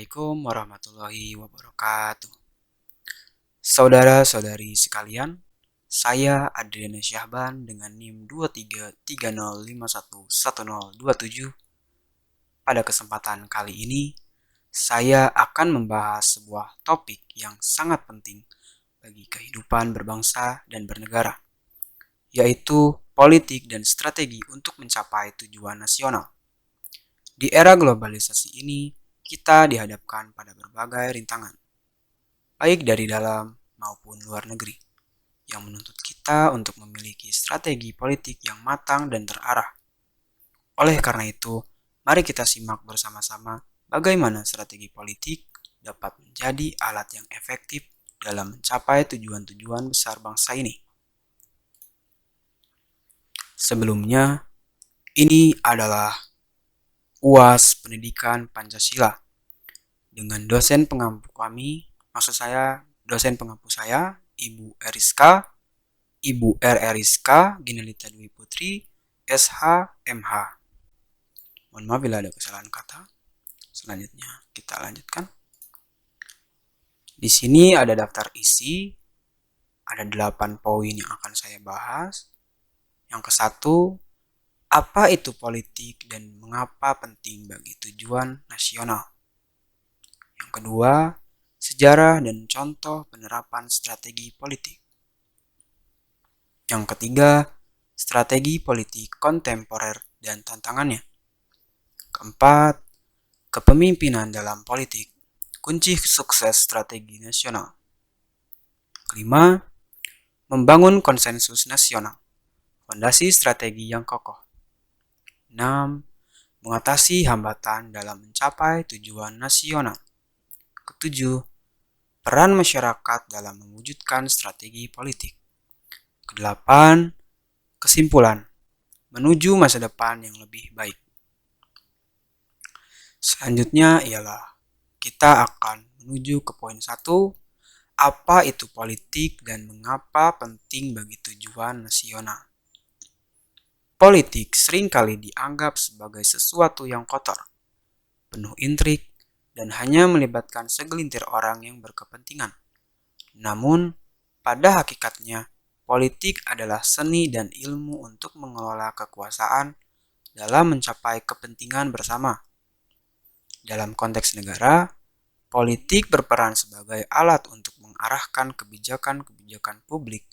Assalamualaikum warahmatullahi wabarakatuh. Saudara-saudari sekalian, saya Adriana Syahban dengan NIM 2330511027. Pada kesempatan kali ini, saya akan membahas sebuah topik yang sangat penting bagi kehidupan berbangsa dan bernegara, yaitu politik dan strategi untuk mencapai tujuan nasional. Di era globalisasi ini, kita dihadapkan pada berbagai rintangan, baik dari dalam maupun luar negeri, yang menuntut kita untuk memiliki strategi politik yang matang dan terarah. Oleh karena itu, mari kita simak bersama-sama bagaimana strategi politik dapat menjadi alat yang efektif dalam mencapai tujuan-tujuan besar bangsa ini. Sebelumnya, ini adalah UAS Pendidikan Pancasila dengan dosen pengampu saya, Ibu Eriska Ginelita Dwi Putri, SH, MH. Mohon maaf bila ada kesalahan kata. Selanjutnya kita lanjutkan. Di sini ada daftar isi, ada 8 poin yang akan saya bahas. Yang ke-1, apa itu politik dan mengapa penting bagi tujuan nasional? Yang kedua, sejarah dan contoh penerapan strategi politik. Yang ketiga, strategi politik kontemporer dan tantangannya. Keempat, kepemimpinan dalam politik, kunci sukses strategi nasional. Kelima, membangun konsensus nasional, fondasi strategi yang kokoh. 6. Mengatasi hambatan dalam mencapai tujuan nasional. Ketujuh, peran masyarakat dalam mewujudkan strategi politik. Kedelapan, kesimpulan, menuju masa depan yang lebih baik. Selanjutnya ialah kita akan menuju ke poin 1, apa itu politik dan mengapa penting bagi tujuan nasional. Politik seringkali dianggap sebagai sesuatu yang kotor, penuh intrik, dan hanya melibatkan segelintir orang yang berkepentingan. Namun, pada hakikatnya, politik adalah seni dan ilmu untuk mengelola kekuasaan dalam mencapai kepentingan bersama. Dalam konteks negara, politik berperan sebagai alat untuk mengarahkan kebijakan-kebijakan publik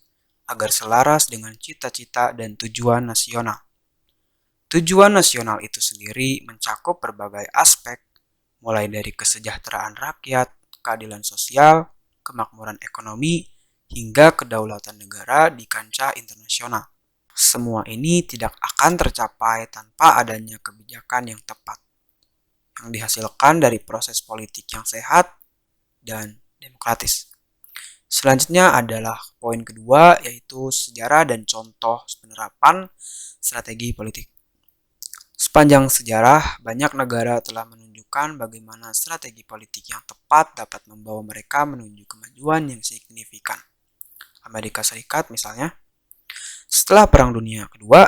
agar selaras dengan cita-cita dan tujuan nasional. Tujuan nasional itu sendiri mencakup berbagai aspek, mulai dari kesejahteraan rakyat, keadilan sosial, kemakmuran ekonomi, hingga kedaulatan negara di kancah internasional. Semua ini tidak akan tercapai tanpa adanya kebijakan yang tepat, yang dihasilkan dari proses politik yang sehat dan demokratis. Selanjutnya adalah poin kedua, yaitu sejarah dan contoh penerapan strategi politik. Sepanjang sejarah, banyak negara telah menunjukkan bagaimana strategi politik yang tepat dapat membawa mereka menuju kemajuan yang signifikan. Amerika Serikat misalnya, setelah Perang Dunia Kedua,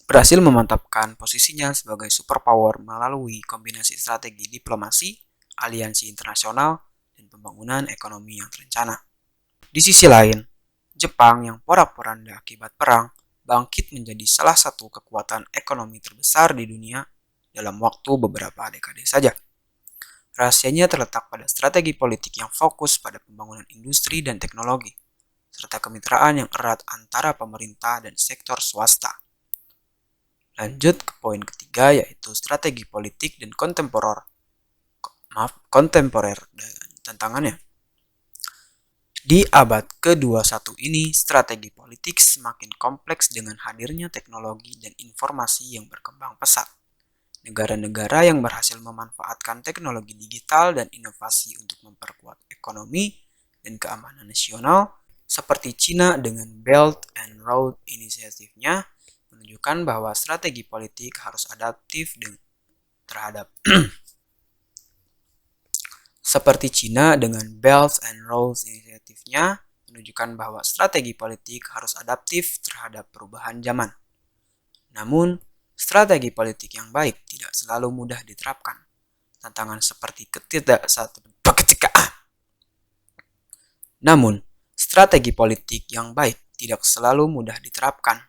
berhasil memantapkan posisinya sebagai superpower melalui kombinasi strategi diplomasi, aliansi internasional, dan pembangunan ekonomi yang terencana. Di sisi lain, Jepang yang porak-poranda akibat perang bangkit menjadi salah satu kekuatan ekonomi terbesar di dunia dalam waktu beberapa dekade saja. Rahasianya terletak pada strategi politik yang fokus pada pembangunan industri dan teknologi, serta kemitraan yang erat antara pemerintah dan sektor swasta. Lanjut ke poin ketiga, yaitu strategi politik dan kontemporer dan tantangannya. Di abad ke-21 ini, strategi politik semakin kompleks dengan hadirnya teknologi dan informasi yang berkembang pesat. Negara-negara yang berhasil memanfaatkan teknologi digital dan inovasi untuk memperkuat ekonomi dan keamanan nasional, seperti Cina dengan Belt and Road Initiative-nya, menunjukkan bahwa strategi politik harus adaptif terhadap seperti Cina dengan Belt and Road Initiative-nya menunjukkan bahwa strategi politik harus adaptif terhadap perubahan zaman. Namun, strategi politik yang baik tidak selalu mudah diterapkan. tantangan seperti ketidaksatuan. Namun, strategi politik yang baik tidak selalu mudah diterapkan.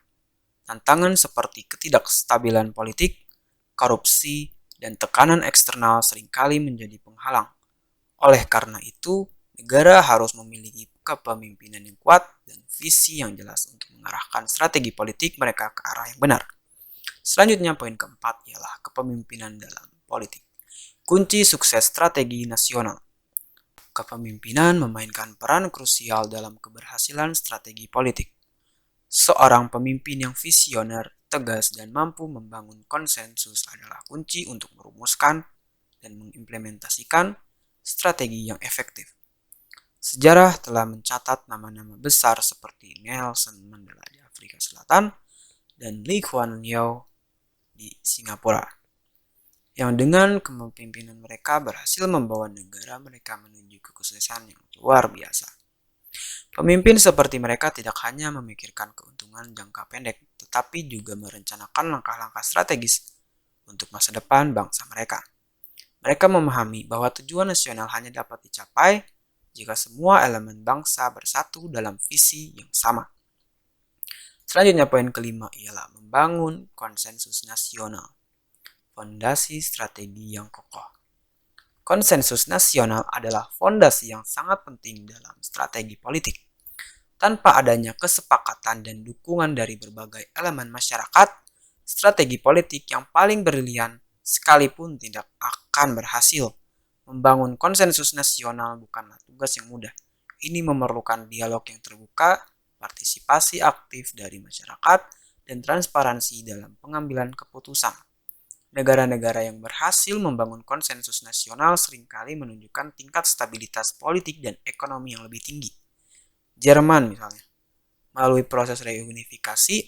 Tantangan seperti ketidakstabilan politik, korupsi, dan tekanan eksternal seringkali menjadi penghalang. Oleh karena itu, negara harus memiliki kepemimpinan yang kuat dan visi yang jelas untuk mengarahkan strategi politik mereka ke arah yang benar. Selanjutnya, poin keempat ialah kepemimpinan dalam politik. Kunci sukses strategi nasional. Kepemimpinan memainkan peran krusial dalam keberhasilan strategi politik. Seorang pemimpin yang visioner, tegas, dan mampu membangun konsensus adalah kunci untuk merumuskan dan mengimplementasikan strategi yang efektif. Sejarah telah mencatat nama-nama besar seperti Nelson Mandela di Afrika Selatan dan Lee Kuan Yew di Singapura, yang dengan kepemimpinan mereka berhasil membawa negara mereka menuju kesuksesan yang luar biasa. Pemimpin seperti mereka tidak hanya memikirkan keuntungan jangka pendek, tetapi juga merencanakan langkah-langkah strategis untuk masa depan bangsa mereka. Mereka memahami bahwa tujuan nasional hanya dapat dicapai jika semua elemen bangsa bersatu dalam visi yang sama. Selanjutnya, poin kelima ialah membangun konsensus nasional. Fondasi strategi yang kokoh. Konsensus nasional adalah fondasi yang sangat penting dalam strategi politik. Tanpa adanya kesepakatan dan dukungan dari berbagai elemen masyarakat, strategi politik yang paling brilian sekalipun tidak akan berhasil. Membangun konsensus nasional bukanlah tugas yang mudah. Ini memerlukan dialog yang terbuka, partisipasi aktif dari masyarakat, dan transparansi dalam pengambilan keputusan. Negara-negara yang berhasil membangun konsensus nasional seringkali menunjukkan tingkat stabilitas politik dan ekonomi yang lebih tinggi. Jerman misalnya, melalui proses reunifikasi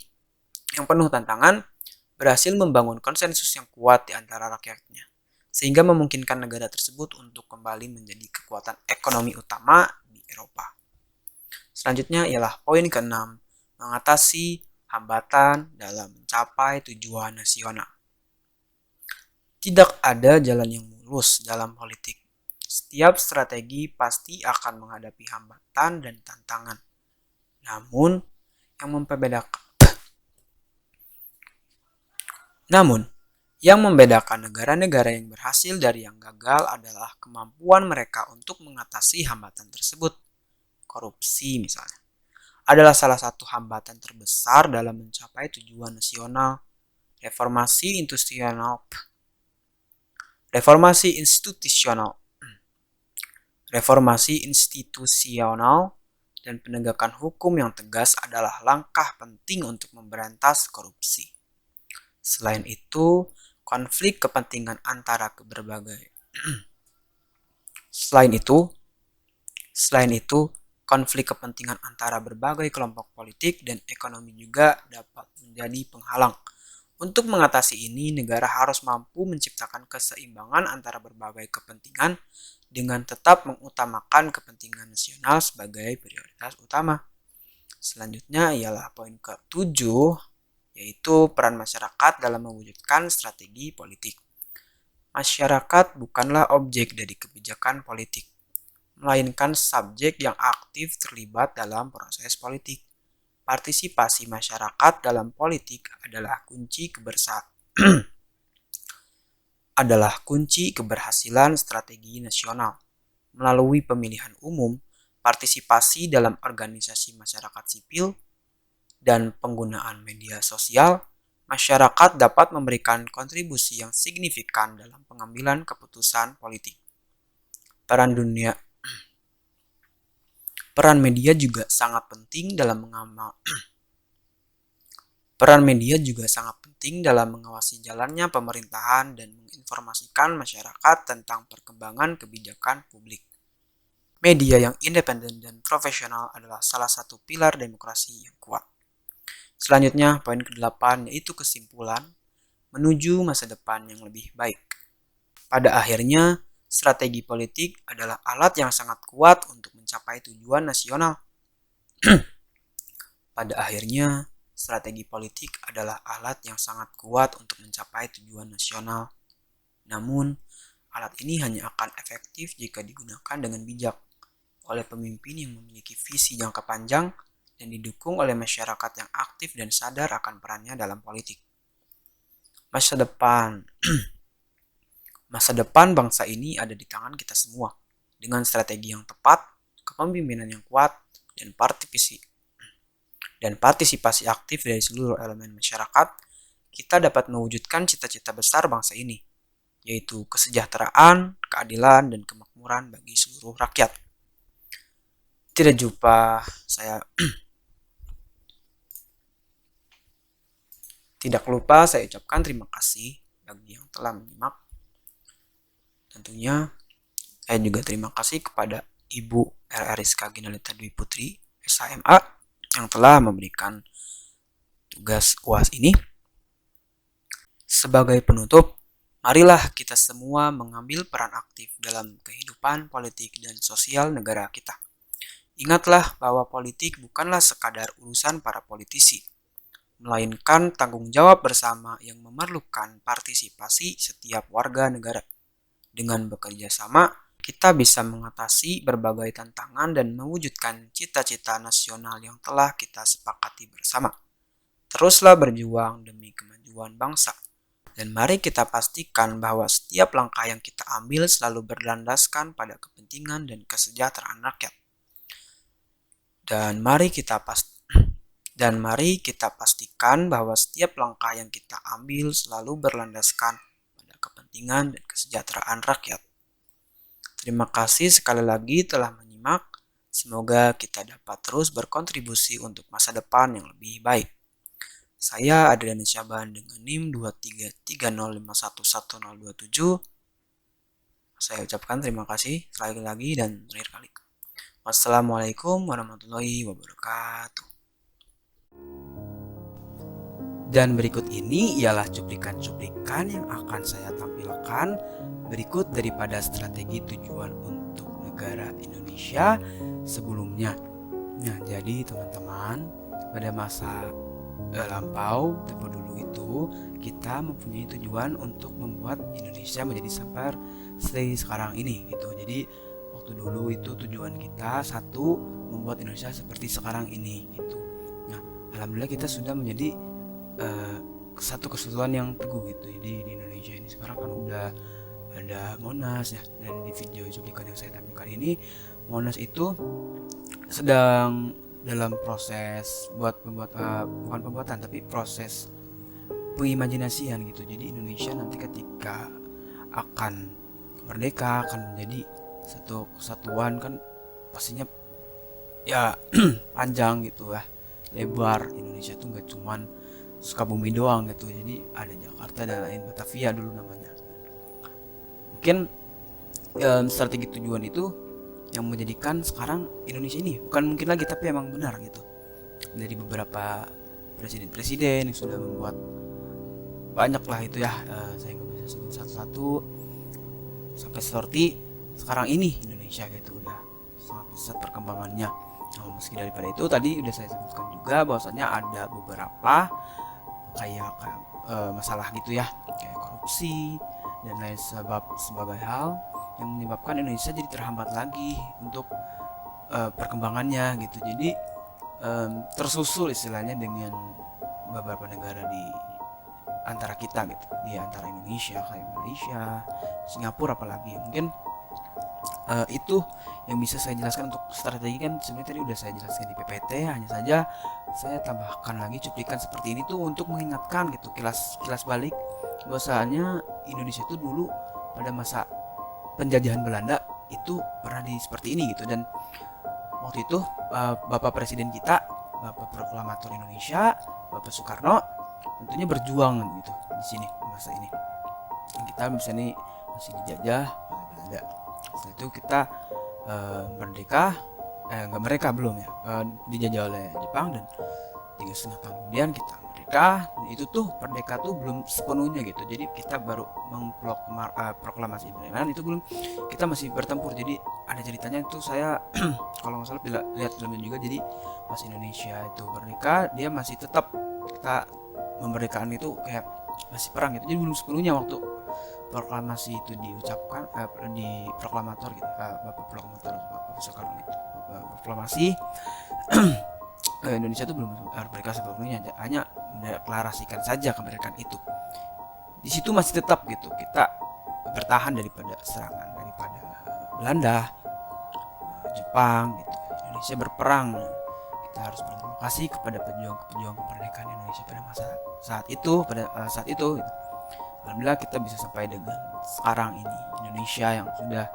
yang penuh tantangan, berhasil membangun konsensus yang kuat di antara rakyatnya, sehingga memungkinkan negara tersebut untuk kembali menjadi kekuatan ekonomi utama di Eropa. Selanjutnya ialah poin ke-6, mengatasi hambatan dalam mencapai tujuan nasional. Tidak ada jalan yang mulus dalam politik. Setiap strategi pasti akan menghadapi hambatan dan tantangan. Namun, yang membedakan negara-negara yang berhasil dari yang gagal adalah kemampuan mereka untuk mengatasi hambatan tersebut. Korupsi misalnya, adalah salah satu hambatan terbesar dalam mencapai tujuan nasional. Reformasi institusional dan penegakan hukum yang tegas adalah langkah penting untuk memberantas korupsi. Selain itu, konflik kepentingan antara berbagai kelompok politik dan ekonomi juga dapat menjadi penghalang. Untuk mengatasi ini, negara harus mampu menciptakan keseimbangan antara berbagai kepentingan dengan tetap mengutamakan kepentingan nasional sebagai prioritas utama. Selanjutnya ialah poin ke-7, yaitu peran masyarakat dalam mewujudkan strategi politik. Masyarakat bukanlah objek dari kebijakan politik, melainkan subjek yang aktif terlibat dalam proses politik. Partisipasi masyarakat dalam politik adalah kunci keberhasilan strategi nasional. Melalui pemilihan umum, partisipasi dalam organisasi masyarakat sipil, dan penggunaan media sosial, masyarakat dapat memberikan kontribusi yang signifikan dalam pengambilan keputusan politik. Peran media juga sangat penting dalam mengawasi jalannya pemerintahan dan menginformasikan masyarakat tentang perkembangan kebijakan publik. Media yang independen dan profesional adalah salah satu pilar demokrasi yang kuat. Selanjutnya, poin ke-8 yaitu kesimpulan menuju masa depan yang lebih baik. Pada akhirnya, strategi politik adalah alat yang sangat kuat untuk mencapai tujuan nasional. Namun, Alat ini hanya akan efektif jika digunakan dengan bijak oleh pemimpin yang memiliki visi jangka panjang dan didukung oleh masyarakat yang aktif dan sadar akan perannya dalam politik. Masa depan Masa depan bangsa ini ada di tangan kita semua. Dengan strategi yang tepat, kepemimpinan yang kuat, dan partisipasi aktif dari seluruh elemen masyarakat, kita dapat mewujudkan cita-cita besar bangsa ini, yaitu kesejahteraan, keadilan, dan kemakmuran bagi seluruh rakyat. Tidak lupa saya ucapkan terima kasih bagi yang telah menyimak. Tentunya saya juga terima kasih kepada Ibu Rizka Ginalita Dwi Putri, SHMA, yang telah memberikan tugas UAS ini. Sebagai penutup, marilah kita semua mengambil peran aktif dalam kehidupan politik dan sosial negara kita. Ingatlah bahwa politik bukanlah sekadar urusan para politisi, melainkan tanggung jawab bersama yang memerlukan partisipasi setiap warga negara. Dengan bekerja sama, kita bisa mengatasi berbagai tantangan dan mewujudkan cita-cita nasional yang telah kita sepakati bersama. Teruslah berjuang demi kemajuan bangsa. Dan mari kita pastikan bahwa setiap langkah yang kita ambil selalu berlandaskan pada kepentingan dan kesejahteraan rakyat. Dan mari kita pastikan bahwa setiap langkah yang kita ambil selalu berlandaskan pada kepentingan dan kesejahteraan rakyat. Terima kasih sekali lagi telah menyimak. Semoga kita dapat terus berkontribusi untuk masa depan yang lebih baik. Saya Adrian Syaban dengan NIM 2330511027. Saya ucapkan terima kasih sekali lagi dan terakhir kali. Wassalamualaikum warahmatullahi wabarakatuh. Dan berikut ini ialah cuplikan-cuplikan yang akan saya tampilkan berikut daripada strategi tujuan untuk negara Indonesia sebelumnya. Nah, jadi teman-teman, pada masa lampau tempo dulu itu kita mempunyai tujuan untuk membuat Indonesia menjadi seperti sekarang ini gitu. Jadi waktu dulu itu tujuan kita satu, membuat Indonesia seperti sekarang ini gitu. Nah, alhamdulillah kita sudah menjadi satu kesatuan yang teguh gitu. Jadi di Indonesia ini sekarang kan udah ada Monas ya, dan di video cuplikan yang saya tampilkan ini Monas itu sedang dalam proses bukan pembuatan tapi proses pengimajinasian gitu. Jadi Indonesia nanti ketika akan merdeka akan menjadi satu kesatuan kan pastinya ya panjang gitu ya, lebar. Indonesia tuh nggak cuman Sukabumi doang gitu, jadi ada Jakarta dan lain, Batavia dulu namanya. Mungkin strategi tujuan itu yang menjadikan sekarang Indonesia ini bukan mungkin lagi tapi emang benar gitu, dari beberapa presiden-presiden yang sudah membuat banyak lah itu ya, saya nggak bisa sebut satu-satu sampai seperti sekarang ini Indonesia gitu udah sangat pesat perkembangannya. Nah, meski daripada itu tadi udah saya sebutkan juga bahwasanya ada beberapa kayak masalah gitu ya, kayak korupsi dan lain sebagai hal yang menyebabkan Indonesia jadi terhambat lagi untuk perkembangannya gitu. Jadi tersusul istilahnya dengan beberapa negara di antara kita gitu, di antara Indonesia kayak Malaysia, Singapura apalagi. Mungkin itu yang bisa saya jelaskan untuk strategi. Kan sebenarnya tadi udah saya jelaskan di PPT, hanya saja saya tambahkan lagi cuplikan seperti ini tuh untuk mengingatkan gitu, kilas balik bahwasanya Indonesia itu dulu pada masa penjajahan Belanda itu pernah seperti ini gitu. Dan waktu itu Bapak Presiden kita, Bapak Proklamator Indonesia, Bapak Soekarno tentunya berjuang gitu di sini masa ini. Kita misalnya masih dijajah oleh Belanda. Setelah itu kita merdeka, mereka belum ya, dijajah oleh Jepang, dan 3,5 tahun kemudian kita merdeka. Dan itu tuh merdeka tuh belum sepenuhnya gitu, jadi kita baru proklamasi kemerdekaan itu belum, kita masih bertempur. Jadi ada ceritanya itu saya kalau nggak salah lihat filmnya juga. Jadi pas Indonesia itu merdeka, dia masih tetap kita memerdekakan itu kayak masih perang gitu, jadi belum sepenuhnya waktu proklamasi itu diucapkan di proklamator gitu, Bapak Proklamator Bapak Soekarno itu proklamasi Indonesia itu belum merdeka sepenuhnya, hanya mendeklarasikan saja kemerdekaan itu. Di situ masih tetap gitu kita bertahan daripada serangan daripada Belanda, Jepang gitu. Indonesia berperang. Kita harus berterima kasih kepada pejuang-pejuang kemerdekaan Indonesia pada saat itu gitu. Alhamdulillah kita bisa sampai dengan sekarang ini Indonesia yang sudah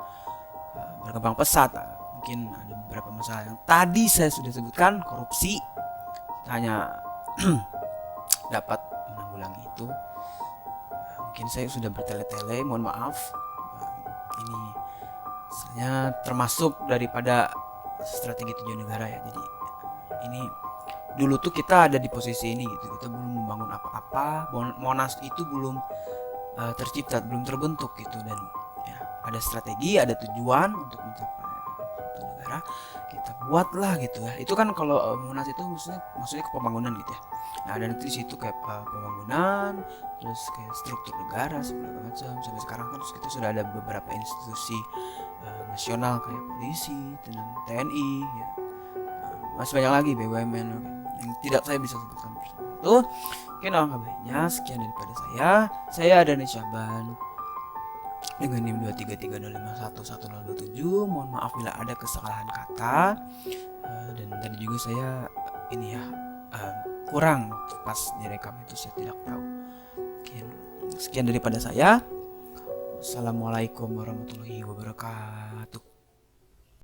berkembang pesat. Mungkin ada beberapa masalah yang tadi saya sudah sebutkan, korupsi, kita hanya dapat menanggulangi itu. Mungkin saya sudah bertele-tele, mohon maaf. Ini misalnya termasuk daripada strategi tujuan negara ya. Jadi ini dulu tuh kita ada di posisi ini gitu, kita belum membangun apa-apa, Monas itu belum tercipta, belum terbentuk gitu, dan ya, ada strategi, ada tujuan untuk mencapai suatu negara, kita buatlah gitu ya. Itu kan kalau Monas itu maksudnya ke pembangunan gitu ya. Nah, dan di situ kayak pembangunan, terus kayak struktur negara segala macam. Sampai sekarang kan kita sudah ada beberapa institusi nasional kayak polisi dan TNI ya. Masih banyak lagi BUMN yang tidak saya bisa sebutkan persatu. Mungkin alangkah baiknya sekian daripada saya Dani Syaban dengan NIM 233051127. Mohon maaf bila ada kesalahan kata, dan tadi juga saya ini ya kurang pas direkam itu, saya tidak tahu. Mungkin sekian daripada saya. Assalamualaikum warahmatullahi wabarakatuh.